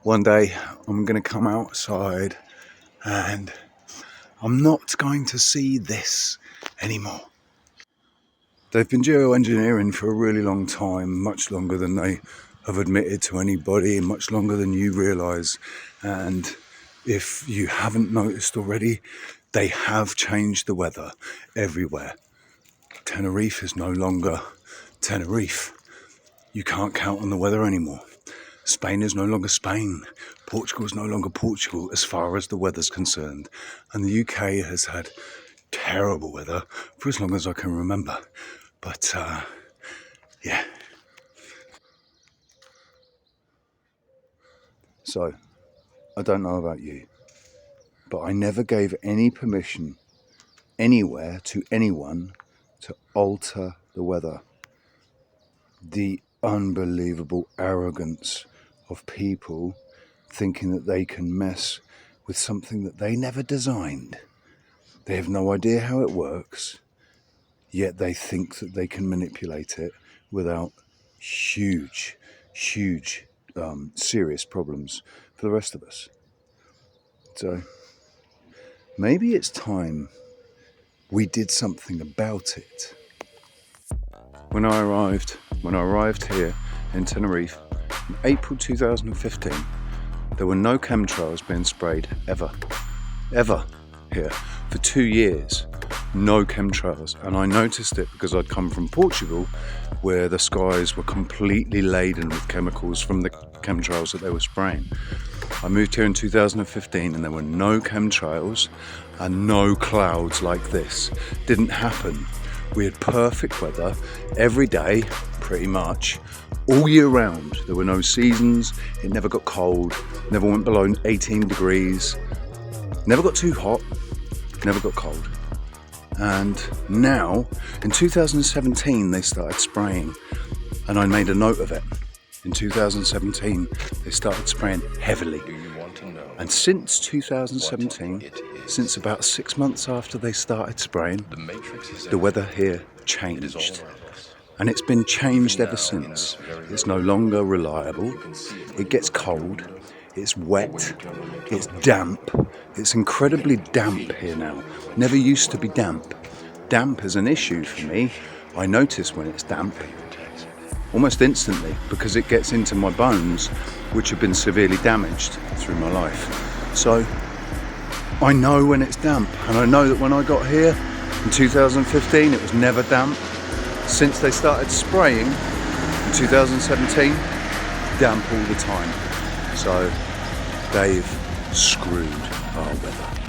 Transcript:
One day I'm going to come outside and I'm not going to see this anymore. They've been geoengineering for a really long time, much longer than they have admitted to anybody, much longer than you realise. And if you haven't noticed already, they have changed the weather everywhere. Tenerife is no longer Tenerife. You can't count on the weather anymore. Spain is no longer Spain. Portugal is no longer Portugal as far as the weather's concerned. And the UK has had terrible weather for as long as I can remember. But, yeah. So, I don't know about you, but I never gave any permission anywhere to anyone to alter the weather. The unbelievable arrogance of people thinking that they can mess with something that they never designed. They have no idea how it works, yet they think that they can manipulate it without huge, serious problems for the rest of us. So maybe it's time we did something about it. When I arrived here in Tenerife in April 2015, there were no chemtrails being sprayed ever here for 2 years. No chemtrails, and I noticed it because I'd come from Portugal where the skies were completely laden with chemicals from the chemtrails that they were spraying. I moved here in 2015 and there were no chemtrails and no clouds like this. Didn't happen. We had perfect weather every day, pretty much, all year round. There were no seasons, it never got cold, never went below 18 degrees, never got too hot, never got cold. And now, in 2017, they started spraying, and I made a note of it. In 2017, they started spraying heavily. And since 2017, since about 6 months after they started spraying, the weather here changed. And it's been changed ever since. It's no longer reliable. It gets cold. It's wet. It's damp. It's incredibly damp here now. Never used to be damp. Damp is an issue for me. I notice when it's damp almost instantly because it gets into my bones, which have been severely damaged through my life. So I know when it's damp, and I know that when I got here in 2015 it was never damp. Since they started spraying in 2017, damp all the time. So they've screwed our weather.